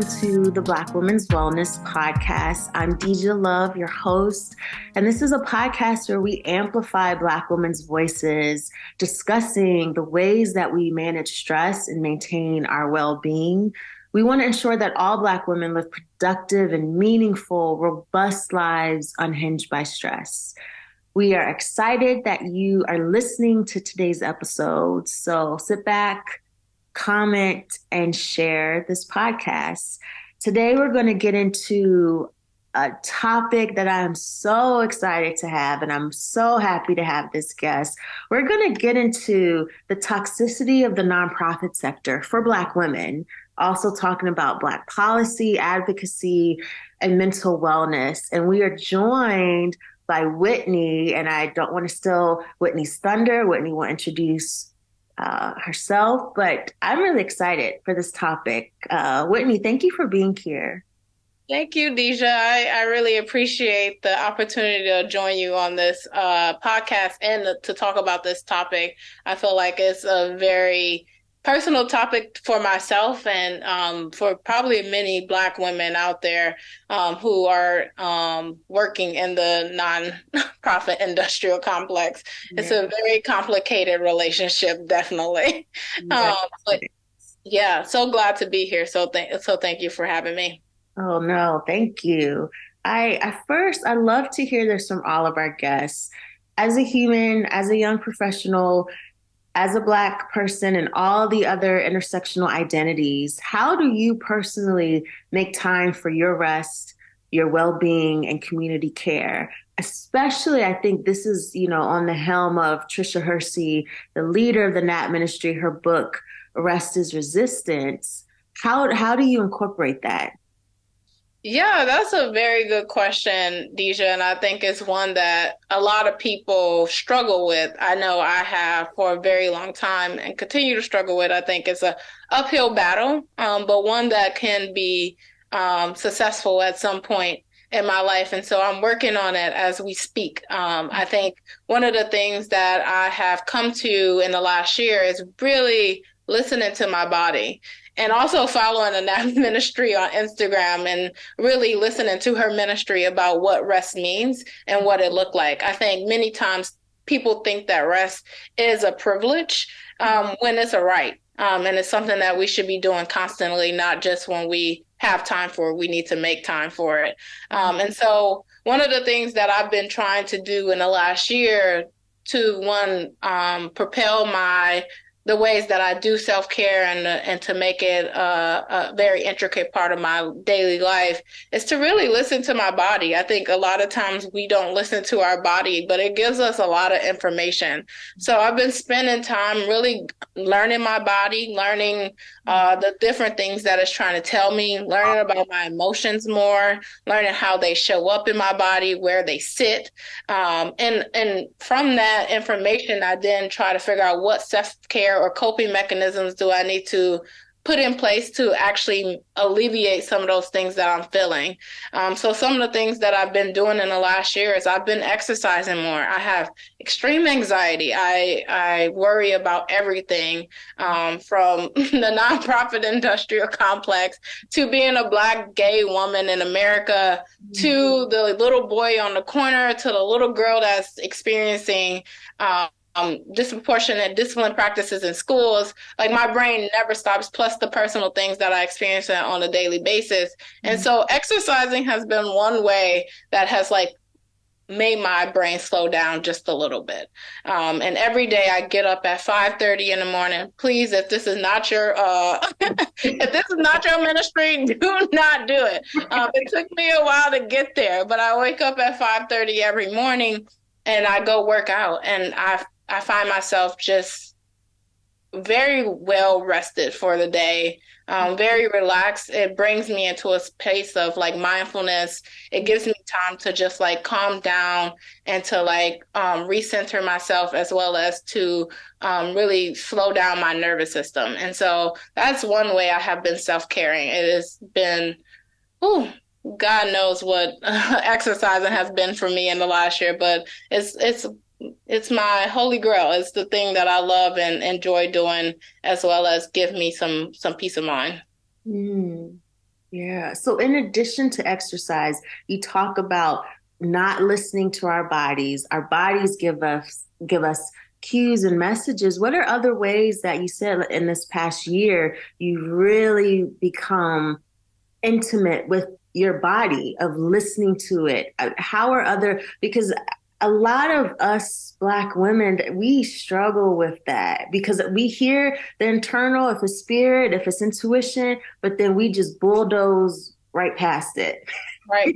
welcome to the Black Women's Wellness Podcast. I'm DeJa Love, your host, and this is a podcast where we amplify Black women's voices, discussing the ways that we manage stress and maintain our well-being. We want to ensure that all Black women live productive and meaningful, robust lives unhinged by stress. We are excited that you are listening to today's episode, so sit back, comment, and share this podcast. Today, we're going to get into a topic that I am so excited to have, and I'm so happy to have this guest. We're going to get into the toxicity of the nonprofit sector for Black women, also talking about Black policy, advocacy, and mental wellness. And we are joined by Whitney, and I don't want to steal Whitney's thunder. Whitney will introduce herself, but I'm really excited for this topic. Whitney, thank you for being here. Thank you, DeJa. I really appreciate the opportunity to join you on this podcast and to talk about this topic. I feel like it's a very personal topic for myself and for probably many Black women out there who are working in the nonprofit industrial complex. Yeah. It's a very complicated relationship, definitely. But yeah, so glad to be here. So thank you for having me. Oh, no, thank you. I love to hear this from all of our guests. As a human, as a young professional, as a Black person and all the other intersectional identities, how do you personally make time for your rest, your well-being, and community care? Especially, I think this is, on the helm of Tricia Hersey, the leader of the NAP ministry, her book, Rest is Resistance. How do you incorporate that? Yeah, that's a very good question, DeJa, and I think it's one that a lot of people struggle with. I know I have for a very long time and continue to struggle with. I think it's a uphill battle, but one that can be successful at some point in my life. And so I'm working on it as we speak. I think one of the things that I have come to in the last year is really listening to my body. And also following the NAP ministry on Instagram and really listening to her ministry about what rest means and what it looked like. I think many times people think that rest is a privilege when it's a right. And it's something that we should be doing constantly, not just when we have time for it. We need to make time for it. And so one of the things that I've been trying to do in the last year to, propel the ways that I do self-care and to make it a very intricate part of my daily life is to really listen to my body. I think a lot of times we don't listen to our body, but it gives us a lot of information. So I've been spending time really learning my body, learning the different things that it's trying to tell me, learning about my emotions more, learning how they show up in my body, where they sit. And from that information, I then try to figure out what self-care or coping mechanisms do I need to put in place to actually alleviate some of those things that I'm feeling. So some of the things that I've been doing in the last year is I've been exercising more. I have extreme anxiety. I worry about everything from the nonprofit industrial complex to being a Black gay woman in America to the little boy on the corner to the little girl that's experiencing disproportionate discipline practices in schools. Like my brain never stops, plus the personal things that I experience on a daily basis. And so exercising has been one way that has made my brain slow down just a little bit. And every day I get up at 5:30 in the morning. Please, if this is not your if this is not your ministry, do not do it. It took me a while to get there, but I wake up at 5:30 every morning and I go work out, and I find myself just very well rested for the day, very relaxed. It brings me into a space of mindfulness. It gives me time to just calm down and to recenter myself, as well as to really slow down my nervous system. And so that's one way I have been self-caring. It has been, God knows what exercising has been for me in the last year, but it's my holy grail. It's the thing that I love and enjoy doing, as well as give me some peace of mind. Yeah. So in addition to exercise, you talk about not listening to our bodies. Our bodies give us cues and messages. What are other ways that you said in this past year you've really become intimate with your body, of listening to it? How are other, because a lot of us Black women, we struggle with that because we hear the internal, if it's spirit, if it's intuition, but then we just bulldoze right past it. Right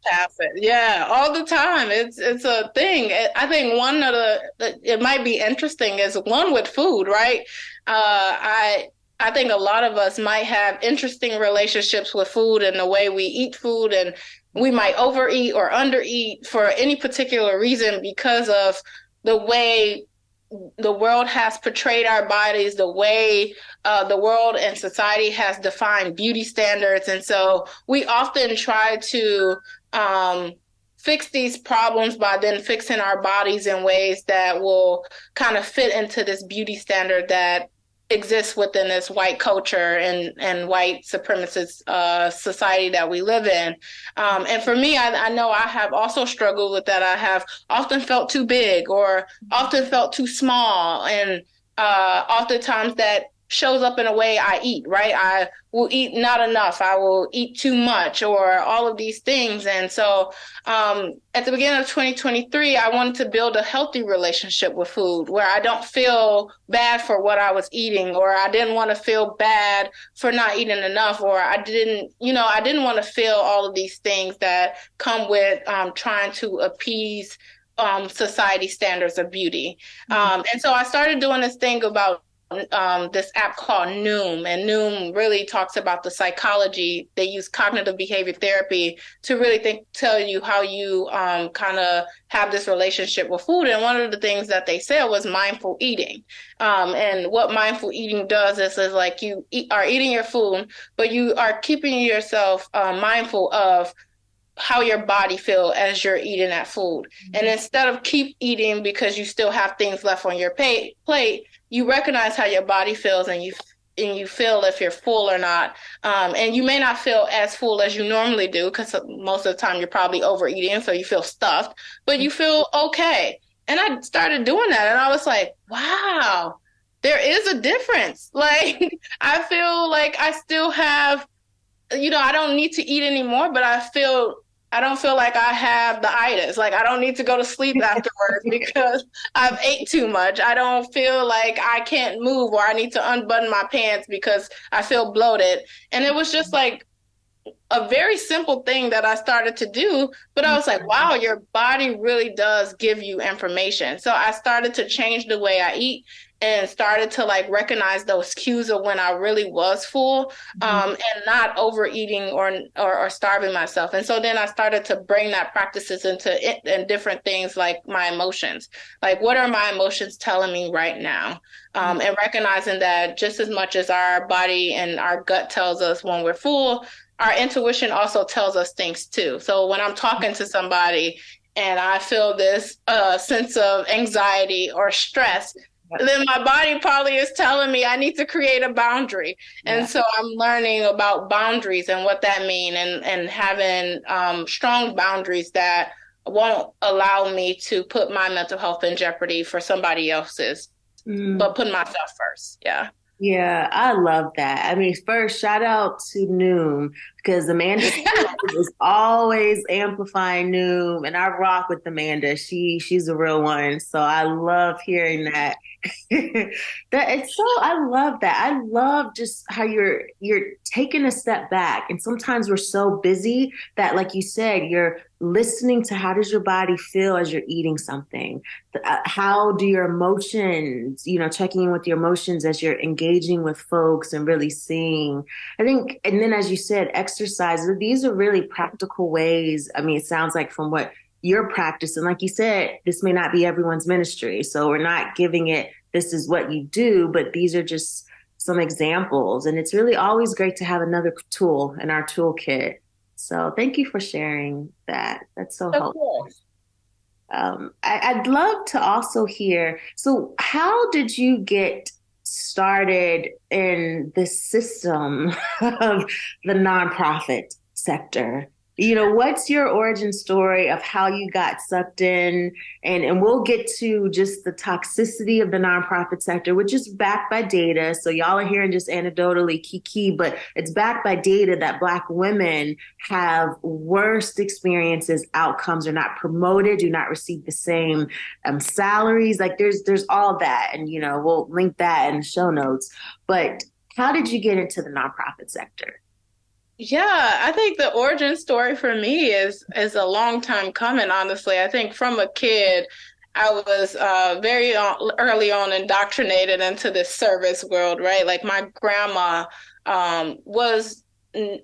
past it. Yeah, all the time. It's a thing. I think one of it might be interesting is one with food, right? I think a lot of us might have interesting relationships with food and the way we eat food, and we might overeat or undereat for any particular reason because of the way the world has portrayed our bodies, the way the world and society has defined beauty standards. And so we often try to fix these problems by then fixing our bodies in ways that will kind of fit into this beauty standard that exists within this white culture and white supremacist society that we live in. And for me, I know I have also struggled with that. I have often felt too big or often felt too small. And oftentimes that shows up in a way I eat, right? I will eat not enough. I will eat too much or all of these things. And so at the beginning of 2023, I wanted to build a healthy relationship with food where I don't feel bad for what I was eating, or I didn't want to feel bad for not eating enough, or I didn't want to feel all of these things that come with trying to appease society standards of beauty. And so I started doing this thing about this app called Noom, and Noom really talks about the psychology. They use cognitive behavior therapy to really tell you how you kind of have this relationship with food. And one of the things that they said was mindful eating. And what mindful eating does is like are eating your food, but you are keeping yourself mindful of how your body feel as you're eating that food. And instead of keep eating because you still have things left on your plate, you recognize how your body feels, and you feel if you're full or not. And you may not feel as full as you normally do because most of the time you're probably overeating, so you feel stuffed, but you feel okay. And I started doing that, and I was like, wow, there is a difference. Like, I feel like I still have, I don't need to eat anymore, but I don't feel like I have the itis. Like, I don't need to go to sleep afterwards because I've ate too much. I don't feel like I can't move, or I need to unbutton my pants because I feel bloated. And it was just like a very simple thing that I started to do, but I was like, wow, your body really does give you information. So I started to change the way I eat and started to like recognize those cues of when I really was full, and not overeating or starving myself. And so then I started to bring that practices into it and different things like my emotions. Like, what are my emotions telling me right now? And recognizing that just as much as our body and our gut tells us when we're full, our intuition also tells us things too. So when I'm talking to somebody and I feel this sense of anxiety or stress, then my body probably is telling me I need to create a boundary. And so I'm learning about boundaries and what that means, and having strong boundaries that won't allow me to put my mental health in jeopardy for somebody else's, but putting myself first. Yeah. Yeah, I love that. I mean, first, shout out to Noom because Amanda is always amplifying Noom, and I rock with Amanda. She's a real one, so I love hearing that. That it's so I love that. I love just how you're taking a step back, and sometimes we're so busy that, like you said, you're listening to how does your body feel as you're eating something. How do your emotions, checking in with your emotions as you're engaging with folks and really seeing. I think, and then as you said, exercise, these are really practical ways. I mean, it sounds like from what you're practicing, like you said, this may not be everyone's ministry. So we're not giving it, this is what you do, but these are just some examples. And it's really always great to have another tool in our toolkit. So thank you for sharing that. That's so Of helpful. course. I'd love to also hear, so how did you get started in the system of the nonprofit sector. What's your origin story of how you got sucked in? And we'll get to just the toxicity of the nonprofit sector, which is backed by data. So y'all are hearing just anecdotally kiki, but it's backed by data that Black women have worst experiences, outcomes, are not promoted, do not receive the same salaries. Like there's all that. And, we'll link that in the show notes. But how did you get into the nonprofit sector? Yeah, I think the origin story for me is a long time coming, honestly. I think from a kid, I was early on indoctrinated into this service world, right? Like my grandma was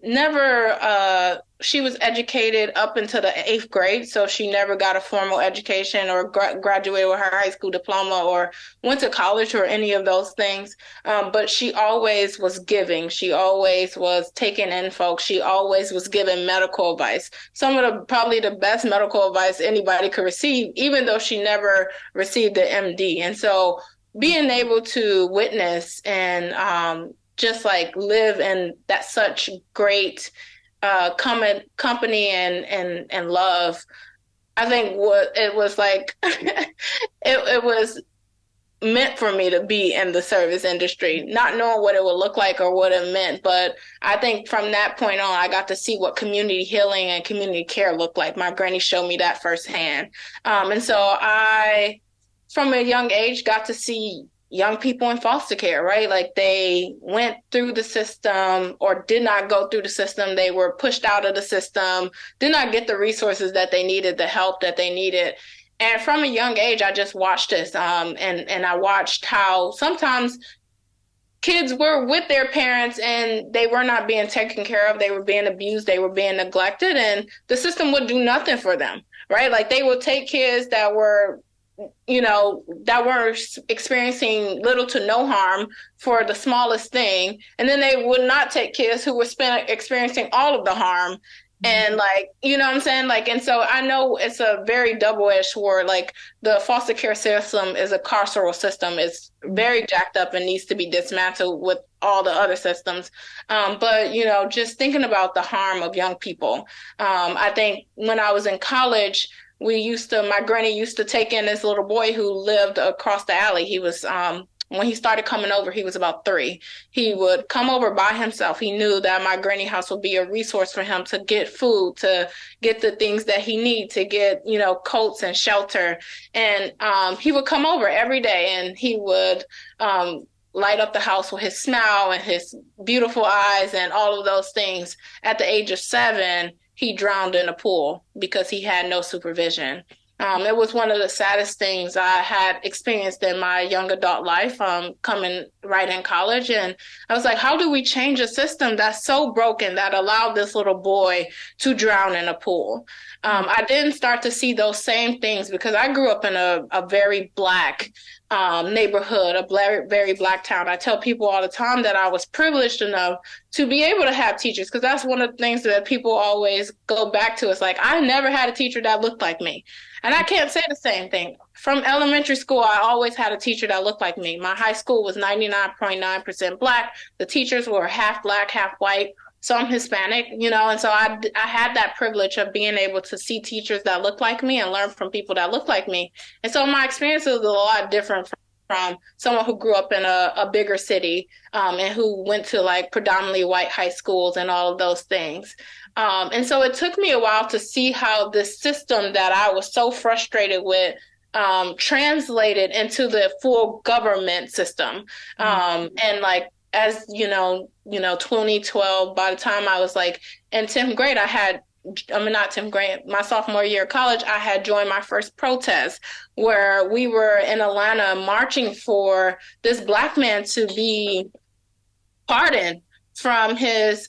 never she was educated up into the eighth grade, so she never got a formal education or graduated with her high school diploma or went to college or any of those things. But she always was giving. She always was taking in folks. She always was giving medical advice. Some of the probably the best medical advice anybody could receive, even though she never received the MD. And so being able to witness and just like live in that such great company and love. I think what it was like, it was meant for me to be in the service industry, not knowing what it would look like or what it meant. But I think from that point on, I got to see what community healing and community care looked like. My granny showed me that firsthand. And so I, from a young age, got to see young people in foster care, right? Like they went through the system or did not go through the system. They were pushed out of the system, did not get the resources that they needed, the help that they needed. And from a young age, I just watched this. And I watched how sometimes kids were with their parents and they were not being taken care of. They were being abused. They were being neglected, and the system would do nothing for them, right? Like they would take kids that were that were experiencing little to no harm for the smallest thing. And then they would not take kids who were experiencing all of the harm. And like, you know what I'm saying? Like, and so I know it's a very double-edged sword. Like the foster care system is a carceral system. It's very jacked up and needs to be dismantled with all the other systems. But, just thinking about the harm of young people. I think when I was in college, my granny used to take in this little boy who lived across the alley. He was, when he started coming over, he was about 3. He would come over by himself. He knew that my granny house would be a resource for him to get food, to get the things that he needed, to get, coats and shelter. And he would come over every day and he would light up the house with his smile and his beautiful eyes and all of those things. At the age of 7, he drowned in a pool because he had no supervision. It was one of the saddest things I had experienced in my young adult life, coming right in college. And I was like, how do we change a system that's so broken that allowed this little boy to drown in a pool? I didn't start to see those same things because I grew up in a very Black neighborhood, a very Black town. I tell people all the time that I was privileged enough to be able to have teachers, because that's one of the things that people always go back to. It's like, I never had a teacher that looked like me. And I can't say the same thing. From elementary school, I always had a teacher that looked like me. My high school was 99.9% Black. The teachers were half Black, half white, some Hispanic, and so I had that privilege of being able to see teachers that look like me and learn from people that look like me. And so my experience was a lot different from someone who grew up in a bigger city, and who went to like predominantly white high schools and all of those things. And so it took me a while to see how this system that I was so frustrated with translated into the full government system. And like, as 2012, by the time I was like in 10th grade, not 10th grade, my sophomore year of college, I had joined my first protest where we were in Atlanta marching for this Black man to be pardoned from his,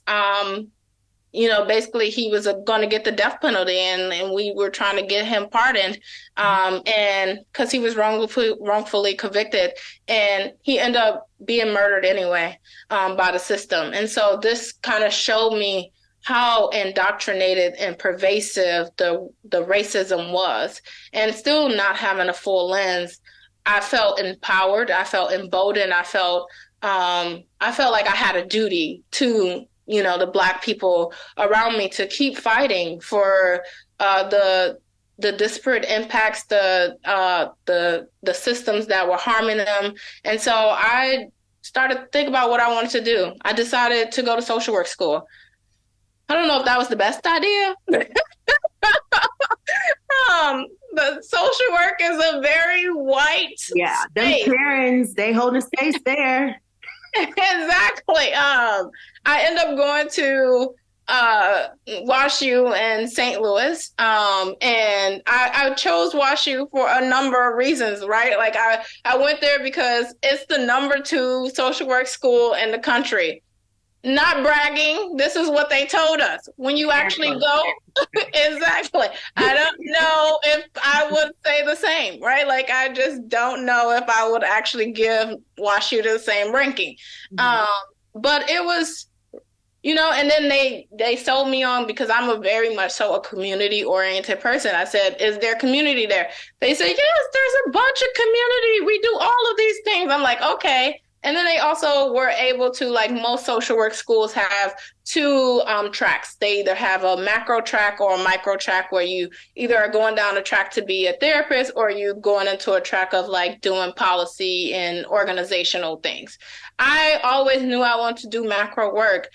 basically he was going to get the death penalty, and we were trying to get him pardoned, and because he was wrongfully convicted, and he ended up being murdered anyway, by the system. And so this kind of showed me how indoctrinated and pervasive the racism was, and still not having a full lens I felt empowered. I felt emboldened. I felt like I had a duty to, the Black people around me to keep fighting for the disparate impacts, the systems that were harming them. And so I started to think about what I wanted to do. I decided to go to social work school. I don't know if that was the best idea. The social work is a very white them space. Karens, they hold a space there. Exactly. I end up going to WashU in St. Louis. And I chose WashU for a number of reasons, right? Like I went there because it's the #2 social work school in the country. Not bragging. This is what they told us. When you actually go, exactly. I don't know if I would say the same, right? Like, I just don't know if I would actually give WashU the same ranking. But it was, and then they sold me on, because I'm a very much so a community oriented person. I said, is there community there? They said, yes, there's a bunch of community. We do all of these things. I'm like, okay. And then they also were able to, like most social work schools have 2 tracks. They either have a macro track or a micro track, where you either are going down a track to be a therapist, or you going into a track of like doing policy and organizational things. I always knew I wanted to do macro work.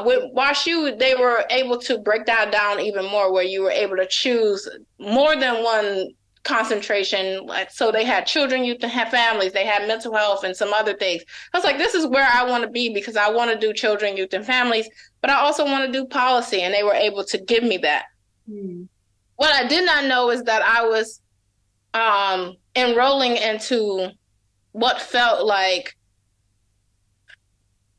With WashU, they were able to break that down even more, where you were able to choose more than one concentration. Like, so they had children, youth, and families. They had mental health and some other things. I was like, this is where I want to be, because I want to do children, youth, and families, but I also want to do policy, and they were able to give me that. What I did not know is that I was enrolling into what felt like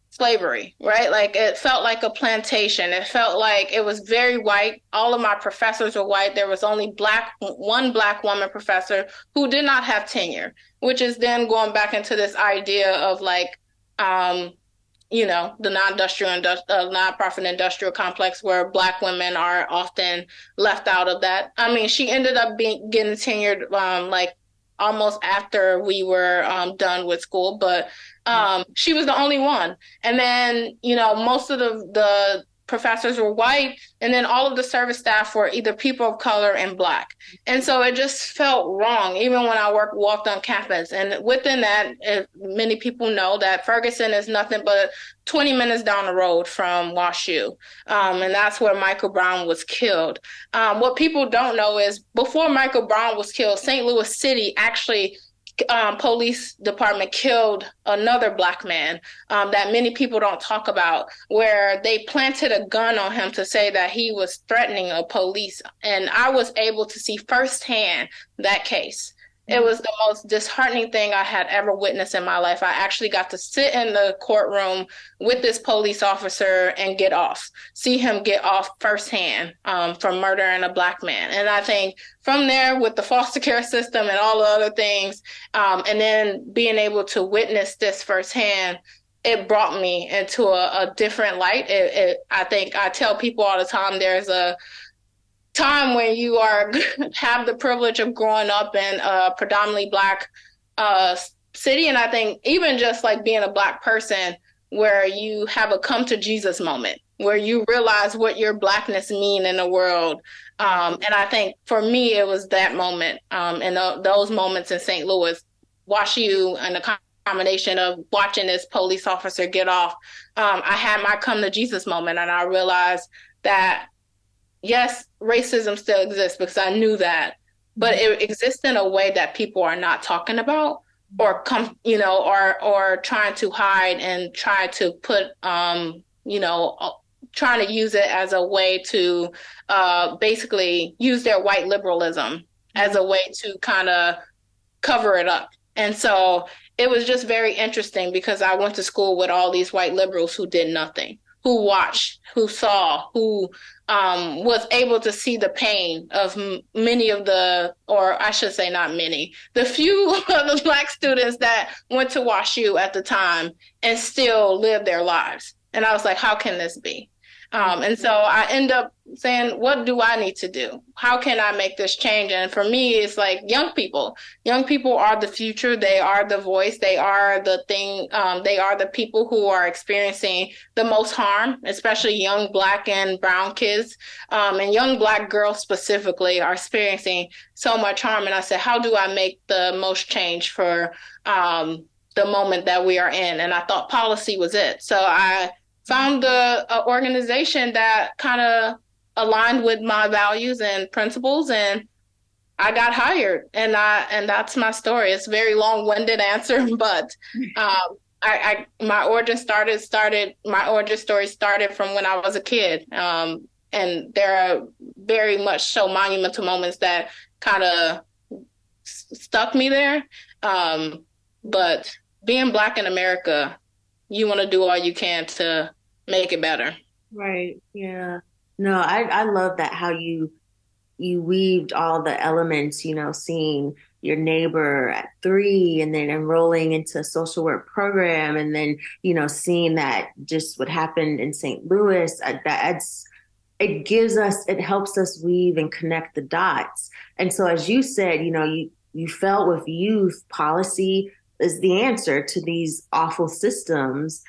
slavery, right? Like, it felt like a plantation. It felt like it was very white. All of my professors were white. There was only one Black woman professor who did not have tenure, which is then going back into this idea of like, the nonprofit industrial complex, where Black women are often left out of that. I mean, she ended up getting tenured like almost after we were done with school, but she was the only one. And then, most of the professors were white, and then all of the service staff were either people of color and Black. And so it just felt wrong, even when I walked on campus. And within that, many people know that Ferguson is nothing but 20 minutes down the road from WashU. And that's where Michael Brown was killed. What people don't know is, before Michael Brown was killed, St. Louis City actually police department killed another Black man that many people don't talk about, where they planted a gun on him to say that he was threatening a police. And I was able to see firsthand that case. It was the most disheartening thing I had ever witnessed in my life. I actually got to sit in the courtroom with this police officer and see him get off firsthand for murdering a Black man. And I think from there, with the foster care system and all the other things, and then being able to witness this firsthand, it brought me into a different light. I think I tell people all the time, there's a time when you have the privilege of growing up in a predominantly Black city. And I think even just like being a Black person, where you have a come to Jesus moment, where you realize what your Blackness mean in the world. And I think for me, it was that moment, and those moments in St. Louis, WashU, and the combination of watching this police officer get off. I had my come to Jesus moment, and I realized that, yes, racism still exists, because I knew that, but it exists in a way that people are not talking about, or or trying to hide, and try to put, trying to use it as a way to basically use their white liberalism as a way to kind of cover it up. And so it was just very interesting, because I went to school with all these white liberals who did nothing, who watched, who saw, who was able to see the pain of many of or I should say not many, the few of the Black students that went to WashU at the time and still lived their lives. And I was like, how can this be? And so I end up saying, what do I need to do? How can I make this change? And for me, it's like young people. Young people are the future. They are the voice. They are the thing. They are the people who are experiencing the most harm, especially young Black and brown kids. And young Black girls specifically are experiencing so much harm. And I said, how do I make the most change for the moment that we are in? And I thought policy was it. So I found the organization that kind of aligned with my values and principles, and I got hired. And that's my story. It's a very long-winded answer, but my origin story started from when I was a kid. And there are very much so monumental moments that kind of stuck me there. But being Black in America, you want to do all you can to make it better. Right. Yeah. No, I love that how you weaved all the elements, seeing your neighbor at 3 and then enrolling into a social work program and then, seeing that just what happened in St. Louis, it helps us weave and connect the dots. And so as you said, you felt with youth policy is the answer to these awful systems.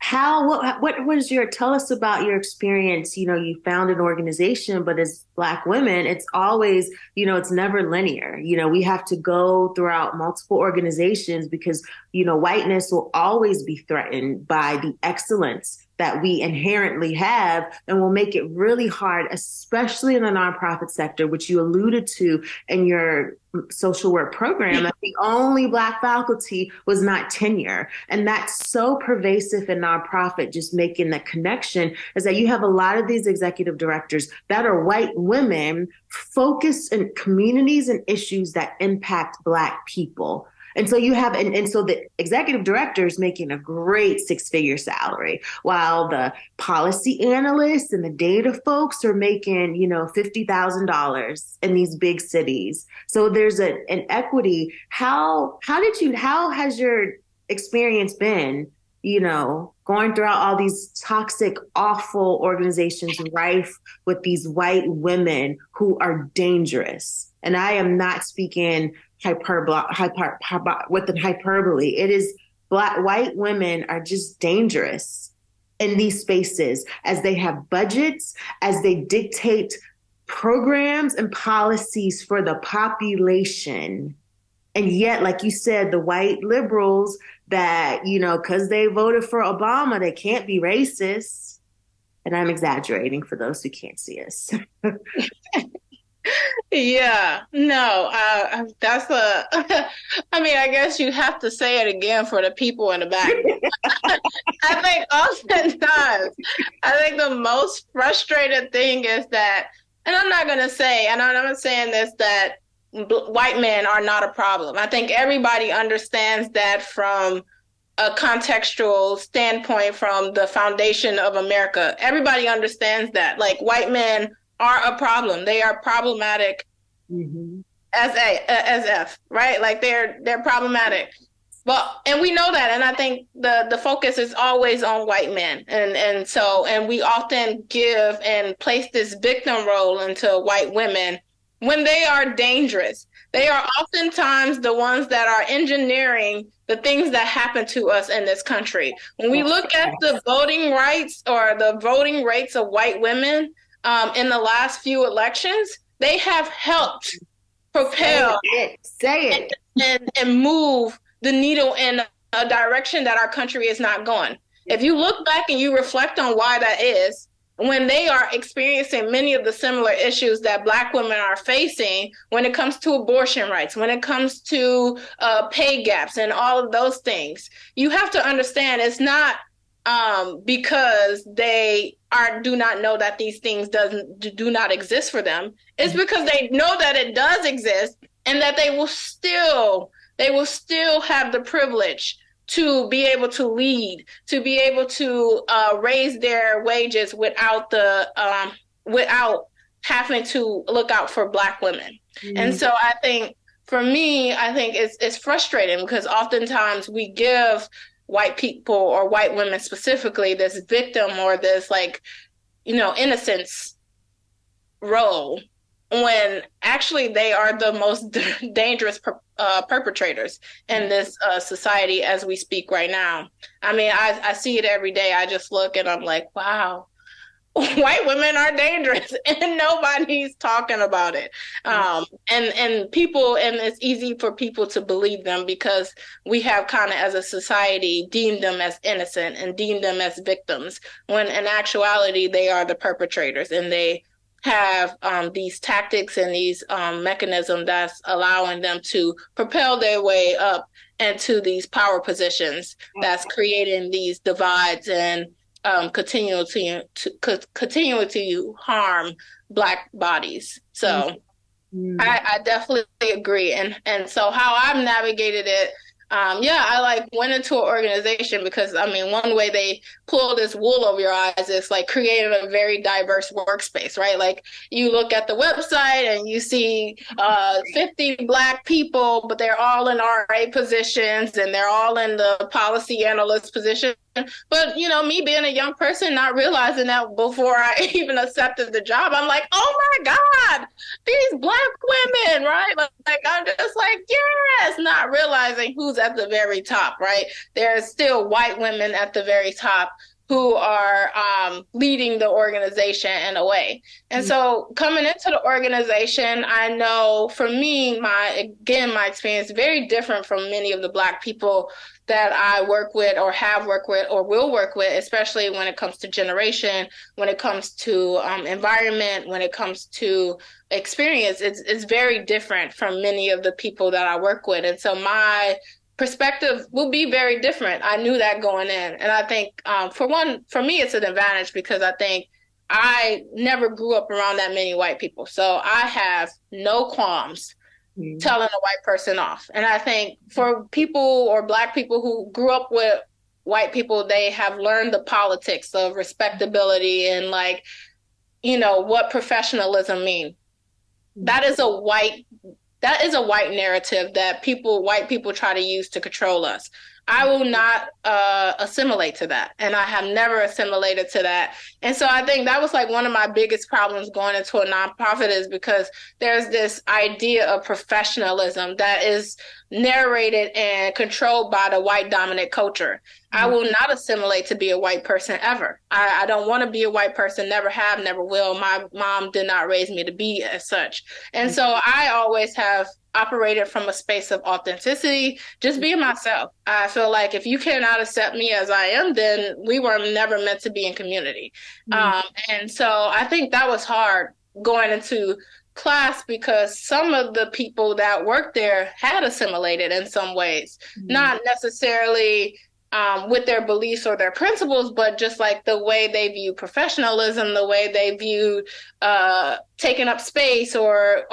Tell us about your experience. You found an organization, but as Black women, it's always, it's never linear. We have to go throughout multiple organizations because, whiteness will always be threatened by the excellence that we inherently have and will make it really hard, especially in the nonprofit sector, which you alluded to in your social work program. The only Black faculty was not tenure. And that's so pervasive in nonprofit, just making the connection is that you have a lot of these executive directors that are white women focused in communities and issues that impact Black people. And so so the executive director is making a great 6-figure salary, while the policy analysts and the data folks are making, $50,000 in these big cities. So there's an equity. How has your experience been, going throughout all these toxic, awful organizations rife with these white women who are dangerous? And I am not speaking with the hyperbole. It is white women are just dangerous in these spaces as they have budgets, as they dictate programs and policies for the population. And yet, like you said, the white liberals that, because they voted for Obama, they can't be racist. And I'm exaggerating for those who can't see us. Yeah, no, I guess you have to say it again for the people in the back. I think the most frustrated thing is that, and I'm not saying this, that white men are not a problem. I think everybody understands that from a contextual standpoint, from the foundation of America. Everybody understands that, like, white men are a problem. They are problematic as F, right? Like they're problematic. And we know that. And I think the focus is always on white men. And we often give and place this victim role into white women when they are dangerous. They are oftentimes the ones that are engineering the things that happen to us in this country. When we look at the voting rights or the voting rates of white women, in the last few elections, they have helped propel and move the needle in a direction that our country is not going. If you look back and you reflect on why that is, when they are experiencing many of the similar issues that Black women are facing when it comes to abortion rights, when it comes to pay gaps and all of those things, you have to understand it's not because they do not know that these things do not exist for them. It's because they know that it does exist and that they will still have the privilege to be able to lead, to be able to raise their wages without having to look out for Black women. And so I think for me, it's frustrating because oftentimes we give white people or white women specifically this victim or this like innocence role when actually they are the most dangerous perpetrators in this society as we speak right now. I mean, I see it every day. I just look and I'm like, wow, white women are dangerous and nobody's talking about it. And people, and it's easy for people to believe them because we have kind of as a society deemed them as innocent and deemed them as victims when in actuality they are the perpetrators, and they have these tactics and these mechanisms that's allowing them to propel their way up into these power positions that's creating these divides and continue to harm Black bodies. So I definitely agree. And so how I've navigated it, I like went into an organization because I mean, one way they pull this wool over your eyes is like creating a very diverse workspace, right? Like you look at the website and you see 50 Black people, but they're all in RA positions and they're all in the policy analyst position. But, me being a young person, not realizing that before I even accepted the job, I'm like, oh my God, these Black women, right? Like I'm just like, yes, not realizing who's at the very top, right? There's still white women at the very top who are leading the organization in a way. And so coming into the organization, I know for me, my experience is very different from many of the Black people that I work with or have worked with or will work with, especially when it comes to generation, when it comes to environment, when it comes to experience. It's very different from many of the people that I work with. And so my perspective will be very different. I knew that going in. And I think for me, it's an advantage because I think I never grew up around that many white people. So I have no qualms telling a white person off. And I think for people or Black people who grew up with white people, they have learned the politics of respectability and what professionalism means. That is a white narrative that white people try to use to control us. I will not assimilate to that. And I have never assimilated to that. And so I think that was like one of my biggest problems going into a nonprofit is because there's this idea of professionalism that is narrated and controlled by the white dominant culture. I will not assimilate to be a white person ever. I don't want to be a white person, never have, never will. My mom did not raise me to be as such. And so I always have operated from a space of authenticity, just being myself. I feel like if you cannot accept me as I am, then we were never meant to be in community. And so I think that was hard going into CLASP because some of the people that worked there had assimilated in some ways, not necessarily with their beliefs or their principles, but just like the way they view professionalism, the way they view taking up space or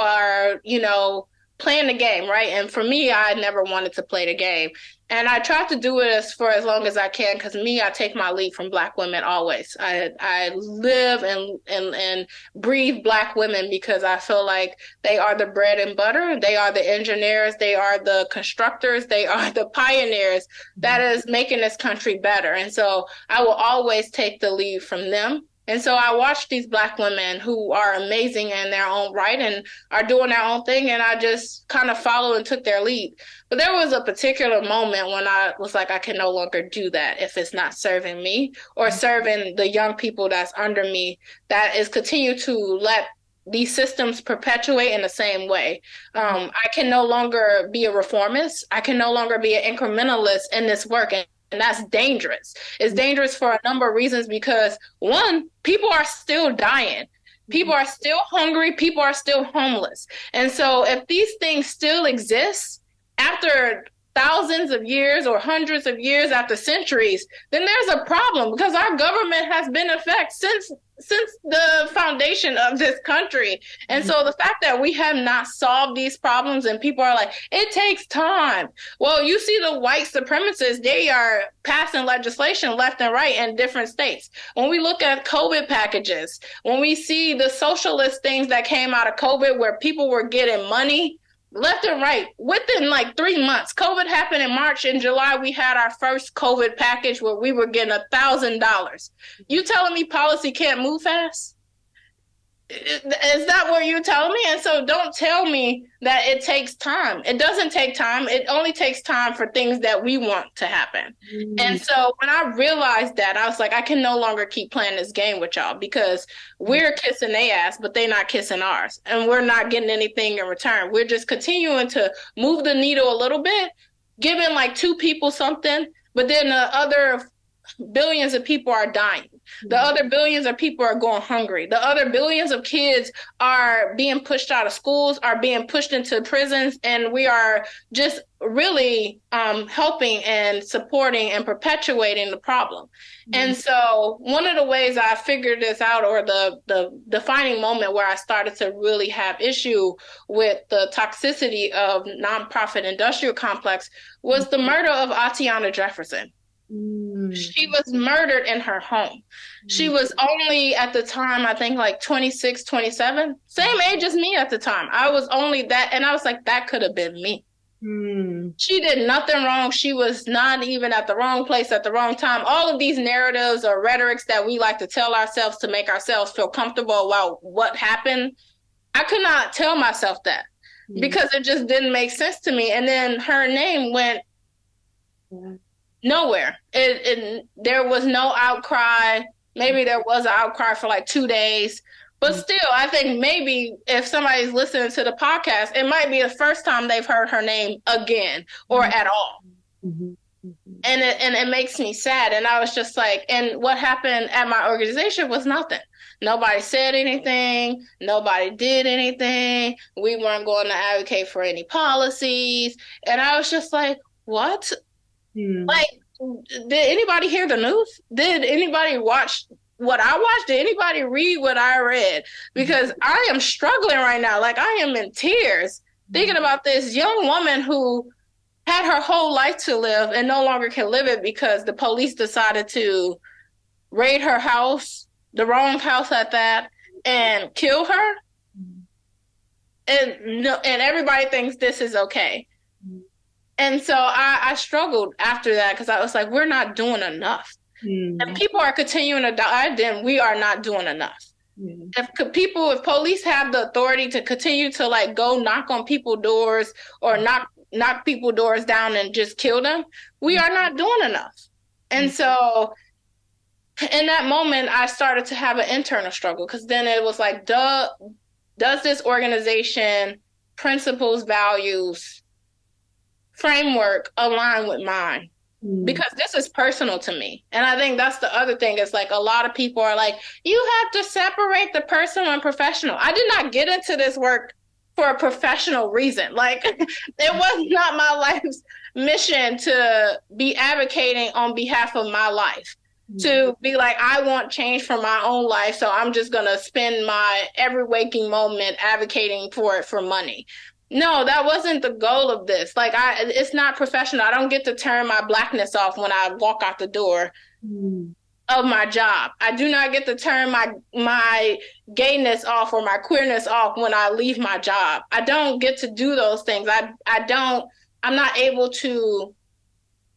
playing the game, right? And for me, I never wanted to play the game. And I tried to do it for as long as I can because I take my lead from Black women always. I live and breathe Black women because I feel like they are the bread and butter. They are the engineers. They are the constructors. They are the pioneers that is making this country better. And so I will always take the lead from them. And so I watched these Black women who are amazing in their own right and are doing their own thing. And I just kind of followed and took their lead. But there was a particular moment when I was like, I can no longer do that if it's not serving me or serving the young people that's under me that is continue to let these systems perpetuate in the same way. I can no longer be a reformist. I can no longer be an incrementalist in this work. And that's dangerous. It's dangerous for a number of reasons because, one, people are still dying. People are still hungry. People are still homeless. And so if these things still exist after thousands of years or hundreds of years, after centuries, then there's a problem because our government has been in effect since the foundation of this country. And so the fact that we have not solved these problems and people are like, it takes time. Well, you see the white supremacists, they are passing legislation left and right in different states. When we look at COVID packages, when we see the socialist things that came out of COVID where people were getting money left and right. Within like 3 months, COVID happened in March. In July, we had our first COVID package where we were getting $1,000. You telling me policy can't move fast? Is that what you're telling me? And so don't tell me that it takes time. It doesn't take time. It only takes time for things that we want to happen. And so when I realized that, I was like, I can no longer keep playing this game with y'all because we're kissing their ass, but they're not kissing ours. And we're not getting anything in return. We're just continuing to move the needle a little bit, giving like 2 people something, but then the other billions of people are dying. The other billions of people are going hungry. The other billions of kids are being pushed out of schools, are being pushed into prisons, and we are just really helping and supporting and perpetuating the problem. And so one of the ways I figured this out, or the defining moment where I started to really have issue with the toxicity of nonprofit industrial complex, was the murder of Atiana Jefferson. She was murdered in her home. She was only at the time, I think like 26, 27, same age as me at the time. I was only that. And I was like, that could have been me. She did nothing wrong. She was not even at the wrong place at the wrong time. All of these narratives or rhetorics that we like to tell ourselves to make ourselves feel comfortable about what happened, I could not tell myself that because it just didn't make sense to me. And then her name went nowhere. There was no outcry. Maybe there was an outcry for like 2 days. But still, I think maybe if somebody's listening to the podcast, it might be the first time they've heard her name again or at all. And it makes me sad. And I was just like, and what happened at my organization was nothing. Nobody said anything. Nobody did anything. We weren't going to advocate for any policies. And I was just like, what? Like, did anybody hear the news? Did anybody watch what I watched? Did anybody read what I read? Because I am struggling right now. Like, I am in tears thinking about this young woman who had her whole life to live and no longer can live it because the police decided to raid her house, the wrong house at that, and kill her. And everybody thinks this is okay. And so I struggled after that because I was like, we're not doing enough. If people are continuing to die, then we are not doing enough. If police have the authority to continue to like go knock on people's doors or knock people's doors down and just kill them, we are not doing enough. And so in that moment, I started to have an internal struggle because then it was like, does this organization, principles, values, framework align with mine? Because this is personal to me. And I think that's the other thing is like a lot of people are like, you have to separate the personal and professional. I did not get into this work for a professional reason. Like it was not my life's mission to be advocating on behalf of my life, to be like, I want change for my own life. So I'm just going to spend my every waking moment advocating for it for money. No, that wasn't the goal of this. Like, it's not professional. I don't get to turn my Blackness off when I walk out the door of my job. I do not get to turn my gayness off or my queerness off when I leave my job. I don't get to do those things. I'm not able to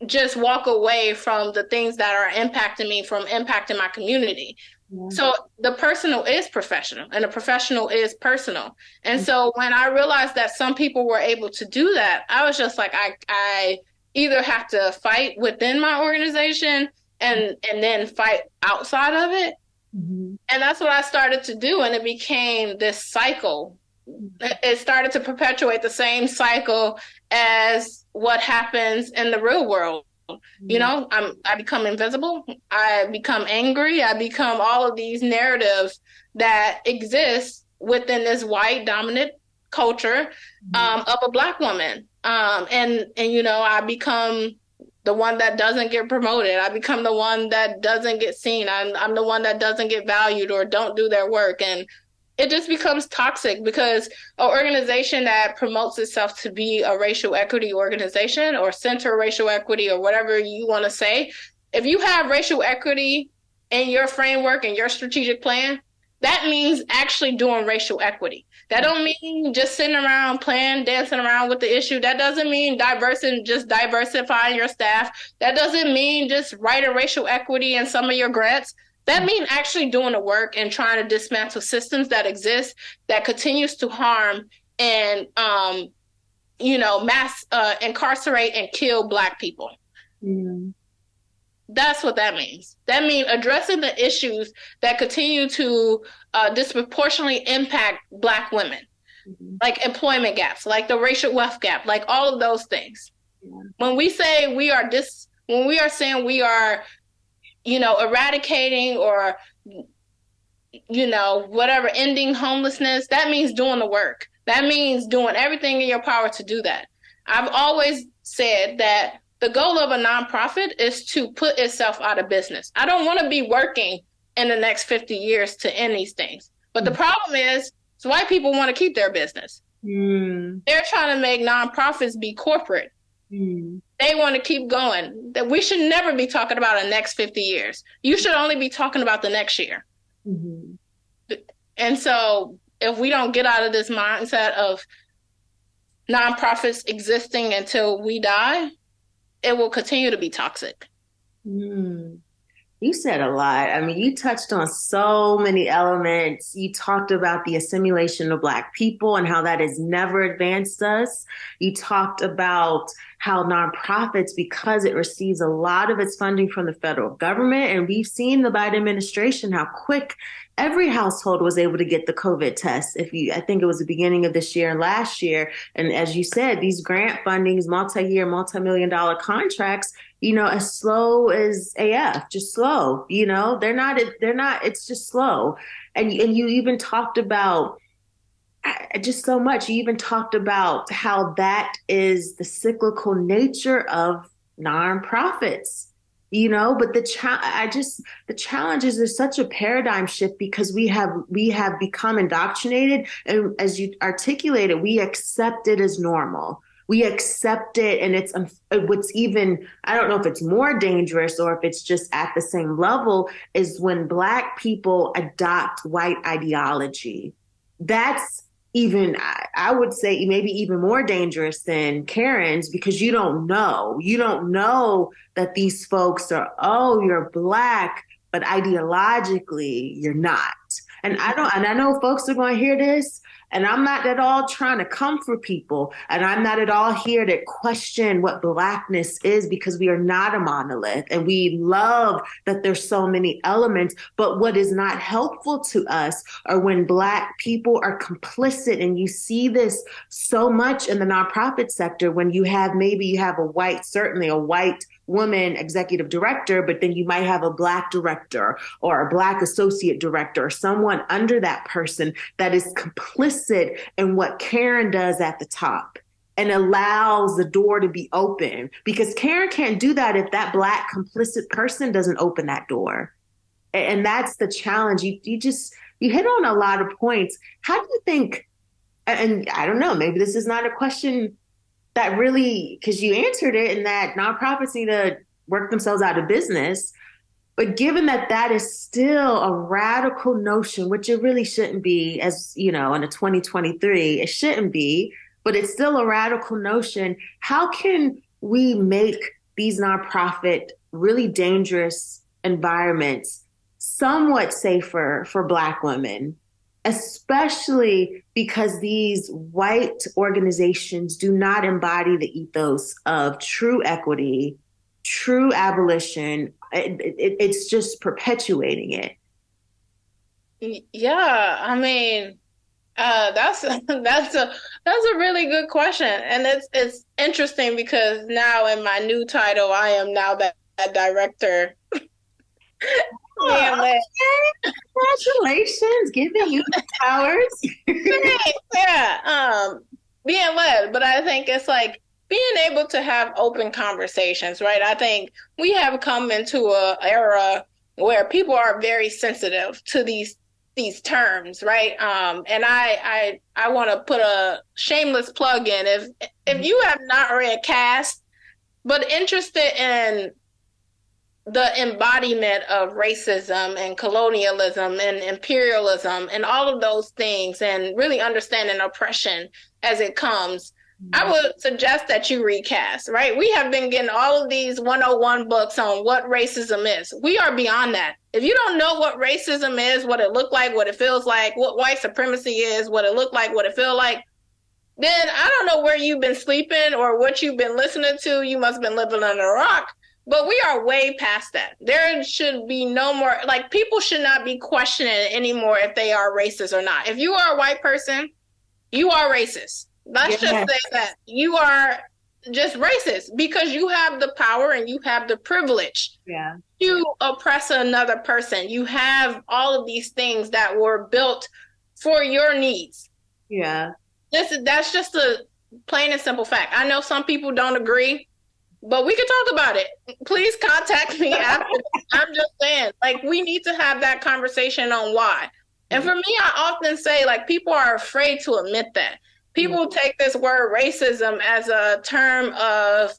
just walk away from the things that are impacting me from impacting my community. So the personal is professional and the professional is personal. And so when I realized that some people were able to do that, I was just like, I either have to fight within my organization and then fight outside of it. And that's what I started to do. And it became this cycle. It started to perpetuate the same cycle as what happens in the real world. You know, I become invisible. I become angry. I become all of these narratives that exist within this white dominant culture of a Black woman. And you know, I become the one that doesn't get promoted. I become the one that doesn't get seen. I'm the one that doesn't get valued or don't do their work. And it just becomes toxic because an organization that promotes itself to be a racial equity organization or center racial equity or whatever you want to say, if you have racial equity in your framework and your strategic plan, that means actually doing racial equity. That don't mean just sitting around playing, dancing around with the issue. That doesn't mean just diversifying your staff. That doesn't mean just writing racial equity in some of your grants. That means actually doing the work and trying to dismantle systems that exist that continues to harm and mass incarcerate and kill Black people. Mm. That's what that means. That means addressing the issues that continue to disproportionately impact Black women, like employment gaps, like the racial wealth gap, like all of those things. Yeah. When we say when we are saying we are, eradicating or, whatever, ending homelessness, that means doing the work. That means doing everything in your power to do that. I've always said that the goal of a nonprofit is to put itself out of business. I don't want to be working in the next 50 years to end these things. But the problem is white people want to keep their business. They're trying to make nonprofits be corporate. They want to keep going. That we should never be talking about the next 50 years. You should only be talking about the next year. And so if we don't get out of this mindset of nonprofits existing until we die, it will continue to be toxic. You said a lot. I mean, you touched on so many elements. You talked about the assimilation of Black people and how that has never advanced us. You talked about how nonprofits, because it receives a lot of its funding from the federal government, and we've seen the Biden administration, how quick every household was able to get the COVID test. I think it was the beginning of this year and last year. And as you said, these grant fundings, multi-year, multi-million-dollar contracts, as slow as AF, just slow, they're not, it's just slow. And you even talked about just so much. You even talked about how that is the cyclical nature of nonprofits. But the challenge is there's such a paradigm shift because we have become indoctrinated, and as you articulated, we accept it as normal. We accept it, and it's what's even, I don't know if it's more dangerous or if it's just at the same level, is when Black people adopt white ideology. That's even, I would say, maybe even more dangerous than Karen's, because you don't know that these folks are, you're Black, but ideologically you're not. And I know folks are going to hear this, and I'm not at all trying to comfort people, and I'm not at all here to question what Blackness is, because we are not a monolith, and we love that there's so many elements. But what is not helpful to us are when Black people are complicit, and you see this so much in the nonprofit sector when you have certainly a white woman executive director, but then you might have a Black director or a Black associate director or someone under that person that is complicit in what Karen does at the top and allows the door to be open, because Karen can't do that if that Black complicit person doesn't open that door. And that's the challenge. You hit on a lot of points. How do you think, and I don't know, maybe this is not a question that really, because you answered it, in that nonprofits need to work themselves out of business. But given that is still a radical notion, which it really shouldn't be, as in a 2023, it shouldn't be, but it's still a radical notion. How can we make these nonprofit, really dangerous environments somewhat safer for Black women, especially because these white organizations do not embody the ethos of true equity, true abolition? It's just perpetuating it. Yeah, I mean, that's a really good question, and it's interesting because now in my new title, I am now that director. Okay. Congratulations, giving you the powers. Yeah, being led, but I think it's like being able to have open conversations, right? I think we have come into an era where people are very sensitive to these terms, right? And I want to put a shameless plug in. If you have not read CLASP, but interested in the embodiment of racism and colonialism and imperialism and all of those things, and really understanding oppression as it comes, I would suggest that you recast, right? We have been getting all of these 101 books on what racism is. We are beyond that. If you don't know what racism is, what it looked like, what it feels like, what white supremacy is, what it looked like, what it feel like, then I don't know where you've been sleeping or what you've been listening to. You must have been living under a rock. But we are way past that. There should be no more, like, people should not be questioning anymore if they are racist or not. If you are a white person, you are racist. Let's just say that you are just racist because you have the power and you have the privilege to oppress another person. You have all of these things that were built for your needs. That's just a plain and simple fact. I know some people don't agree, but we can talk about it. Please contact me after. I'm just saying, like, we need to have that conversation on why. And for me, I often say, like, people are afraid to admit that. People take this word racism as a term of,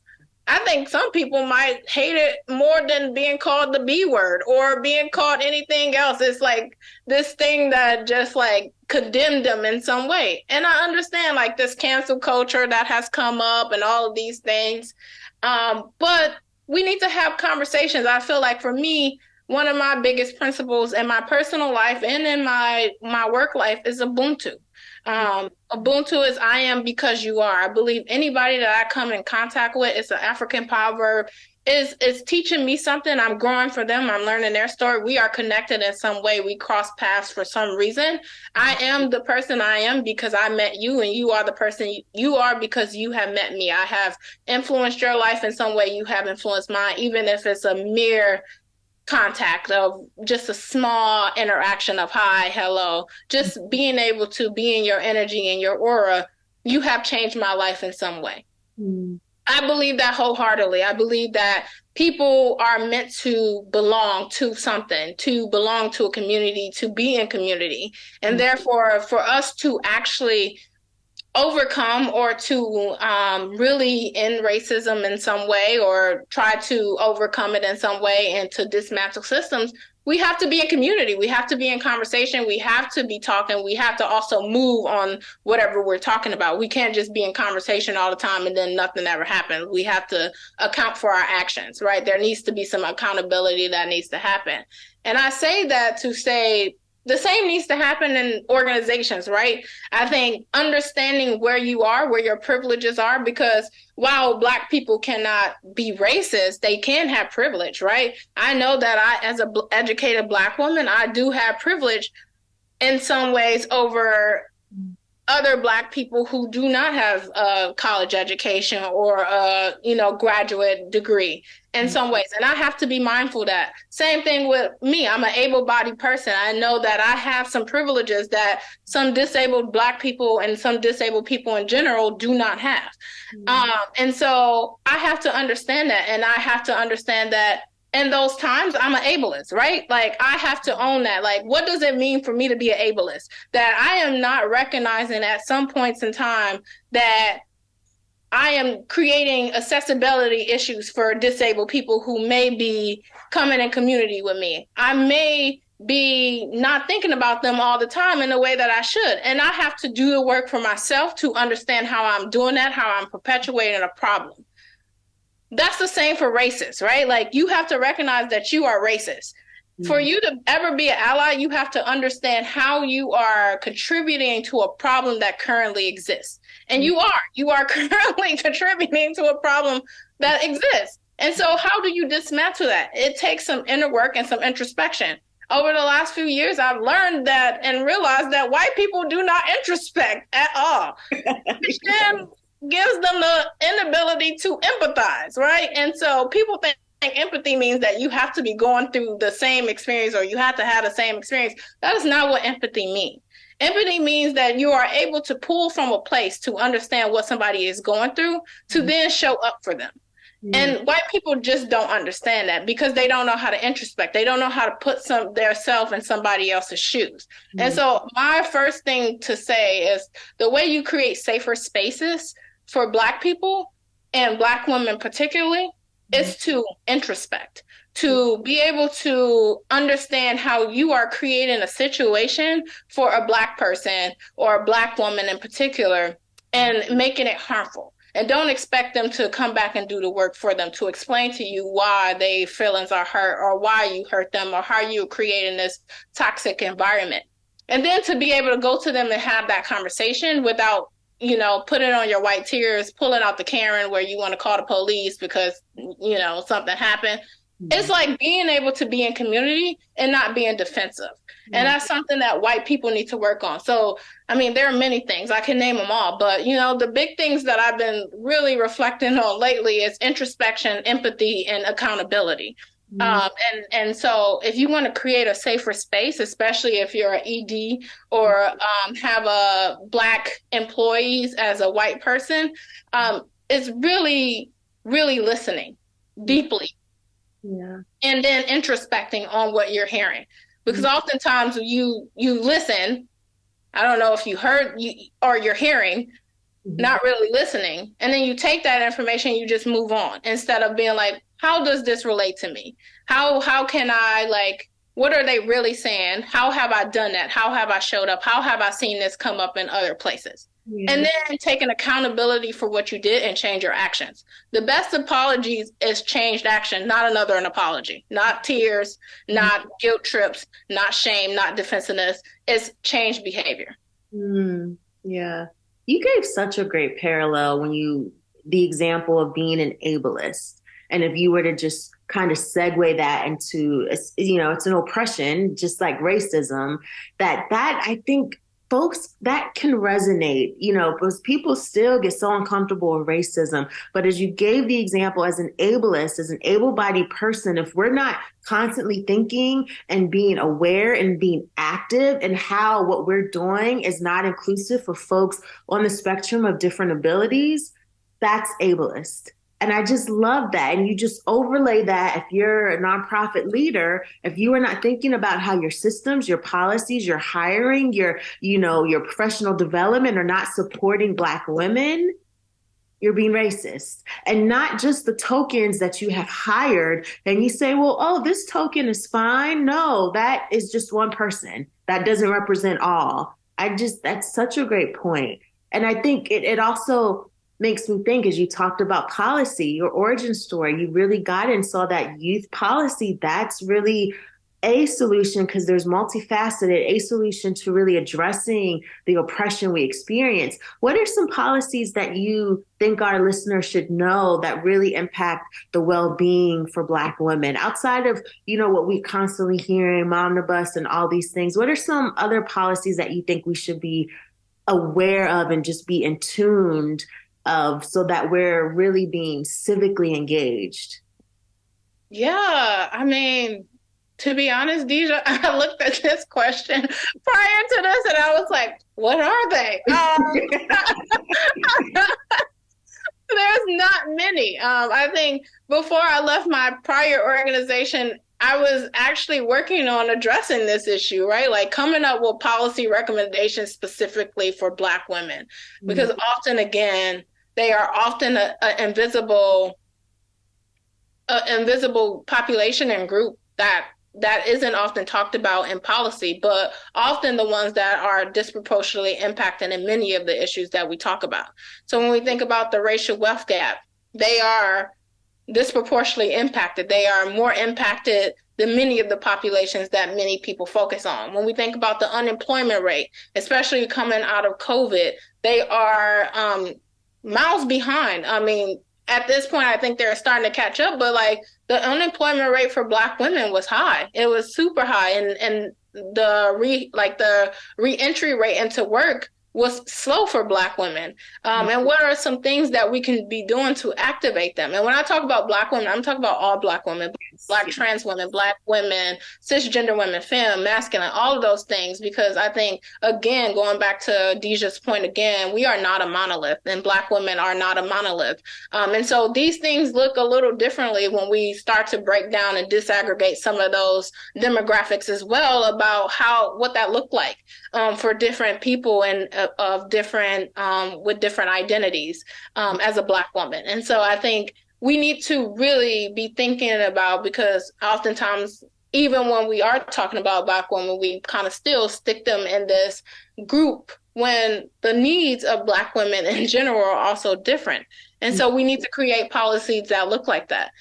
I think some people might hate it more than being called the B word or being called anything else. It's like this thing that just like condemned them in some way. And I understand like this cancel culture that has come up and all of these things. But we need to have conversations. I feel like for me, one of my biggest principles in my personal life and in my work life is Ubuntu. Ubuntu is I am because you are. I believe anybody that I come in contact with, it's an African proverb, is teaching me something. I'm growing for them. I'm learning their story. We are connected in some way. We cross paths for some reason. I am the person I am because I met you, and you are the person you are because you have met me. I have influenced your life in some way. You have influenced mine, even if it's a mere contact of just a small interaction of hi, hello, just being able to be in your energy and your aura. You have changed my life in some way. I believe that wholeheartedly. I believe that people are meant to belong to something, to belong to a community, to be in community. And therefore, for us to actually overcome or to really end racism in some way or try to overcome it in some way and to dismantle systems, we have to be in community. We have to be in conversation. We have to be talking. We have to also move on whatever we're talking about. We can't just be in conversation all the time and then nothing ever happens. We have to account for our actions, right? There needs to be some accountability that needs to happen. And I say that to say the same needs to happen in organizations, right? I think understanding where you are, where your privileges are, because while Black people cannot be racist, they can have privilege, right? I know that I, as an educated Black woman, I do have privilege in some ways over other Black people who do not have a college education or a, graduate degree in some ways. And I have to be mindful of that. Same thing with me. I'm an able-bodied person. I know that I have some privileges that some disabled Black people and some disabled people in general do not have. And so I have to understand that. And I have to understand that in those times, I'm an ableist, right? Like, I have to own that. Like, what does it mean for me to be an ableist? That I am not recognizing at some points in time that I am creating accessibility issues for disabled people who may be coming in community with me. I may be not thinking about them all the time in the way that I should. And I have to do the work for myself to understand how I'm doing that, how I'm perpetuating a problem. That's the same for racists, right? Like, you have to recognize that you are racist. For you to ever be an ally, you have to understand how you are contributing to a problem that currently exists. And you are currently contributing to a problem that exists. And so how do you dismantle that? It takes some inner work and some introspection. Over the last few years, I've learned that and realized that white people do not introspect at all. Gives them the inability to empathize, right? And so people think empathy means that you have to be going through the same experience or you have to have the same experience. That is not what empathy means. Empathy means that you are able to pull from a place to understand what somebody is going through to then show up for them. And white people just don't understand that because they don't know how to introspect. They don't know how to put their self in somebody else's shoes. And so my first thing to say is the way you create safer spaces for Black people and Black women particularly is to introspect, to be able to understand how you are creating a situation for a Black person or a Black woman in particular and making it harmful. And don't expect them to come back and do the work for them to explain to you why their feelings are hurt or why you hurt them or how you're creating this toxic environment. And then to be able to go to them and have that conversation without, putting on your white tears, pulling out the Karen where you want to call the police because, something happened. It's like being able to be in community and not being defensive. And that's something that white people need to work on. So, I mean, there are many things. I can name them all. But, the big things that I've been really reflecting on lately is introspection, empathy, and accountability. And so if you want to create a safer space, especially if you're an ED or have a Black employees as a white person, it's really, really listening deeply. Yeah. And then introspecting on what you're hearing. Because oftentimes you listen, I don't know if you heard or you're hearing, not really listening. And then you take that information, you just move on instead of being like, how does this relate to me? How can I what are they really saying? How have I done that? How have I showed up? How have I seen this come up in other places? Yeah. And then taking accountability for what you did and change your actions. The best apologies is changed action, not another an apology, not tears, not guilt trips, not shame, not defensiveness. It's changed behavior. Yeah. You gave such a great parallel the example of being an ableist. And if you were to just kind of segue that into, it's an oppression, just like racism, that I think folks, that can resonate, because people still get so uncomfortable with racism. But as you gave the example as an ableist, as an able-bodied person, if we're not constantly thinking and being aware and being active in how what we're doing is not inclusive for folks on the spectrum of different abilities, that's ableist. And I just love that. And you just overlay that if you're a nonprofit leader, if you are not thinking about how your systems, your policies, your hiring, your professional development are not supporting Black women, you're being racist. And not just the tokens that you have hired. And you say, well, this token is fine. No, that is just one person. That doesn't represent all. That's such a great point. And I think it also makes me think, as you talked about policy, your origin story, you really got and saw that youth policy, that's really a solution because there's multifaceted, a solution to really addressing the oppression we experience. What are some policies that you think our listeners should know that really impact the well-being for Black women outside of, what we constantly hearing, Momnibus and all these things? What are some other policies that you think we should be aware of and just be in tuned of so that we're really being civically engaged? Yeah, I mean, to be honest, DeJa, I looked at this question prior to this and I was like, what are they? There's not many. I think before I left my prior organization, I was actually working on addressing this issue, right? Like coming up with policy recommendations specifically for Black women, because often, again, they are often an invisible population and group that isn't often talked about in policy, but often the ones that are disproportionately impacted in many of the issues that we talk about. So when we think about the racial wealth gap, they are disproportionately impacted. They are more impacted than many of the populations that many people focus on. When we think about the unemployment rate, especially coming out of COVID, they are miles behind. I mean, at this point, I think they're starting to catch up, but the unemployment rate for Black women was high. It was super high. And the re-entry rate into work was slow for Black women. And what are some things that we can be doing to activate them? And when I talk about Black women, I'm talking about all Black women, Black trans women, Black women, cisgender women, femme, masculine, all of those things, because I think, again, going back to DeJa's point again, we are not a monolith and Black women are not a monolith. And so these things look a little differently when we start to break down and disaggregate some of those demographics as well about what that looked like for different people and of different with different identities as a Black woman. And so I think we need to really be thinking about, because oftentimes, even when we are talking about Black women, we kind of still stick them in this group when the needs of Black women in general are also different. And so we need to create policies that look like that.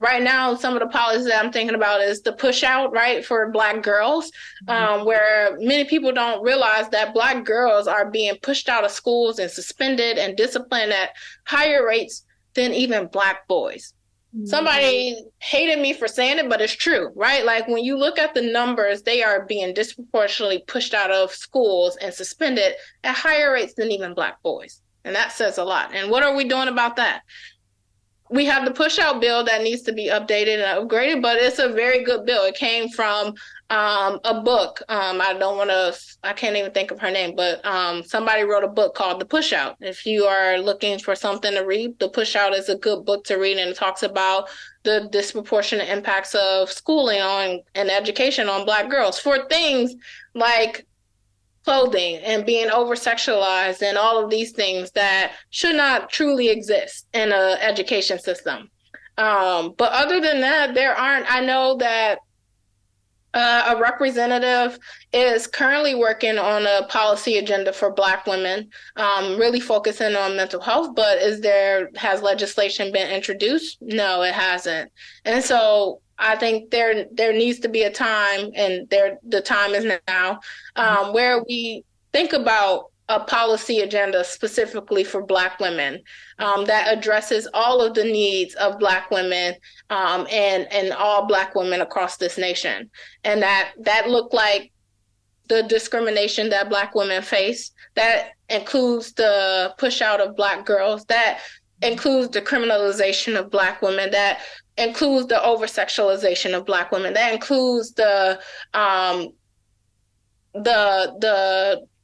Right now, some of the policies that I'm thinking about is the push out, right, for Black girls, where many people don't realize that Black girls are being pushed out of schools and suspended and disciplined at higher rates than even Black boys. Somebody hated me for saying it, but it's true, right? Like when you look at the numbers, they are being disproportionately pushed out of schools and suspended at higher rates than even Black boys. And that says a lot. And what are we doing about that? We have the push out bill that needs to be updated and upgraded, but it's a very good bill. It came from a book. I can't even think of her name, but somebody wrote a book called The Push Out. If you are looking for something to read, The Push Out is a good book to read, and it talks about the disproportionate impacts of schooling on and education on Black girls for things like clothing and being over sexualized and all of these things that should not truly exist in an education system. But other than that, I know that a representative is currently working on a policy agenda for Black women, really focusing on mental health. But has legislation been introduced? No, it hasn't. And so I think there needs to be a time, and the time is now, where we think about a policy agenda specifically for Black women that addresses all of the needs of Black women and all Black women across this nation. And that look like the discrimination that Black women face. That includes the push out of Black girls. That includes the criminalization of Black women. That includes the over-sexualization of Black women. That includes the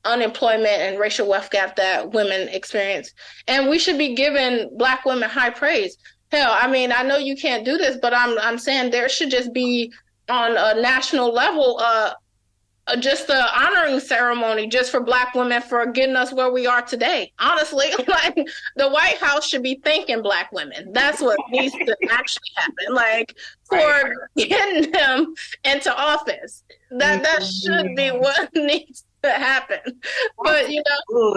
unemployment and racial wealth gap that women experience. And we should be giving Black women high praise. Hell, I mean, I know you can't do this, but I'm saying there should just be on a national level just the honoring ceremony just for Black women for getting us where we are today. Honestly, like the White House should be thanking Black women. That's what needs to actually happen. Like for getting them into office. That should be what needs to happen. But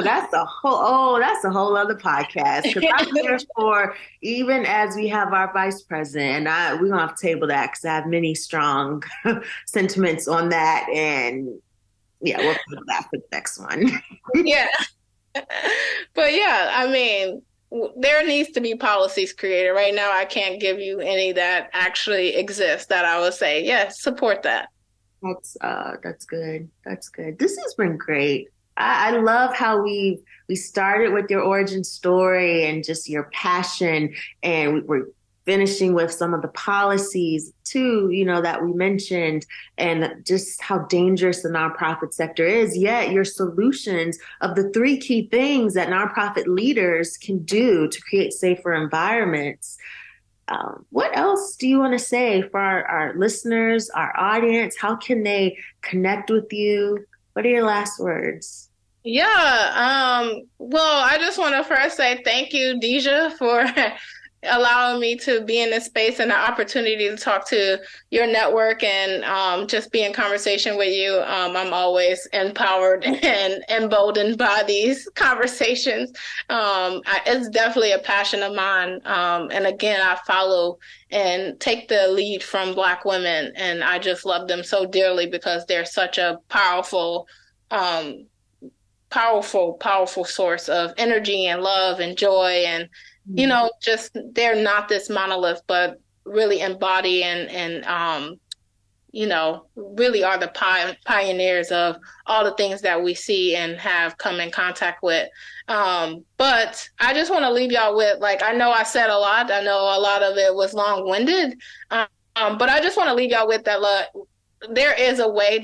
that's a whole other podcast. Because I'm here for, even as we have our vice president, and we're gonna have to table that because I have many strong sentiments on that, and yeah, we'll put that for the next one. Yeah. But yeah, I mean, there needs to be policies created. Right now, I can't give you any that actually exist that I would say, yes, support that. That's good. That's good. This has been great. I love how we started with your origin story and just your passion, and we're finishing with some of the policies too, that we mentioned, and just how dangerous the nonprofit sector is. Yet your solutions of the 3 key things that nonprofit leaders can do to create safer environments. What else do you want to say for our listeners, our audience? How can they connect with you? What are your last words? Yeah. Well, I just want to first say thank you, DeJa, for allowing me to be in this space and the opportunity to talk to your network and just be in conversation with you. I'm always empowered and emboldened by these conversations. It's definitely a passion of mine. And again, I follow and take the lead from Black women, and I just love them so dearly because they're such a powerful source of energy and love and joy, and just they're not this monolith, but really embody and really are the pioneers of all the things that we see and have come in contact with. But I just want to leave y'all with, like, I know I said a lot. I know a lot of it was long-winded, but I just want to leave y'all with that. There is a way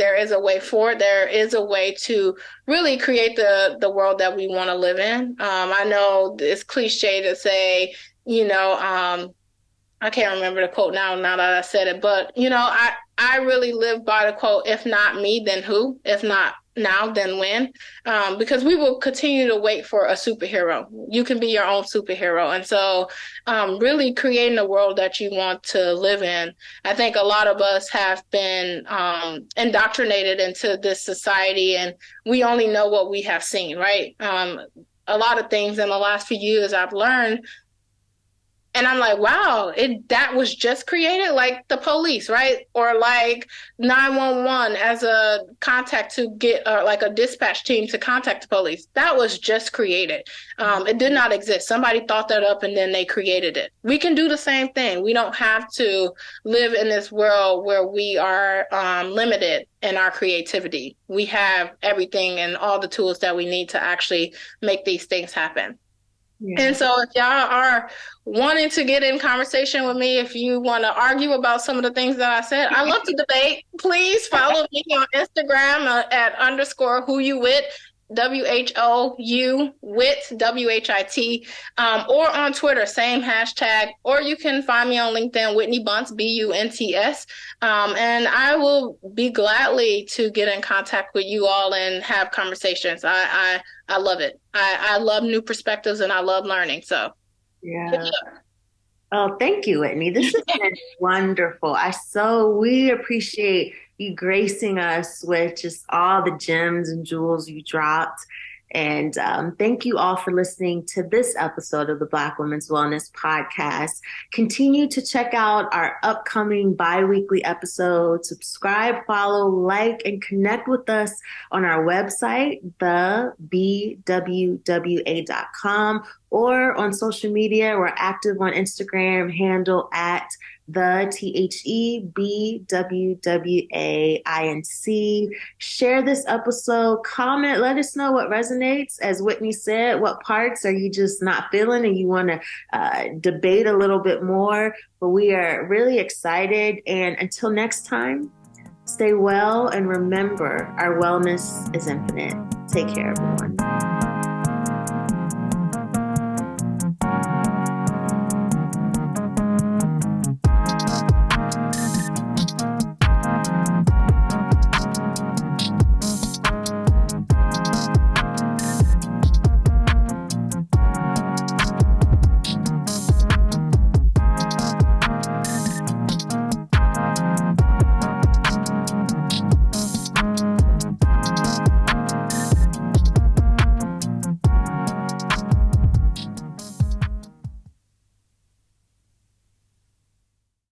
forward. There is a way to really create the world that we want to live in. I know it's cliche to say, I can't remember the quote now that I said it, but, I really live by the quote, if not me, then who? If not now than when, because we will continue to wait for a superhero. You can be your own superhero. And so really creating a world that you want to live in. I think a lot of us have been indoctrinated into this society, and we only know what we have seen, right? A lot of things in the last few years I've learned, and I'm like, wow, that was just created, like the police, right? Or like 911 as a contact to get, like a dispatch team to contact the police. That was just created. It did not exist. Somebody thought that up and then they created it. We can do the same thing. We don't have to live in this world where we are limited in our creativity. We have everything and all the tools that we need to actually make these things happen. Yeah. And so if y'all are wanting to get in conversation with me, if you want to argue about some of the things that I said, I love to debate. Please follow me on Instagram at _whoyouwit, WHOU wit, WHIT, or on Twitter, same hashtag, or you can find me on LinkedIn, Whitney Bunts, BUNTS. And I will be gladly to get in contact with you all and have conversations. I love it. I love new perspectives and I love learning. So yeah. Oh, thank you, Whitney. This has been wonderful. We appreciate you gracing us with just all the gems and jewels you dropped. And thank you all for listening to this episode of the Black Women's Wellness Podcast. Continue to check out our upcoming bi-weekly episodes. Subscribe, follow, like, and connect with us on our website, thebwwa.com, or on social media. We're active on Instagram, handle at the THEBWWAINC. Share this episode, comment, let us know what resonates. As Whitney said, what parts are you just not feeling and you want to debate a little bit more? But we are really excited. And until next time, stay well and remember, our wellness is infinite. Take care, everyone.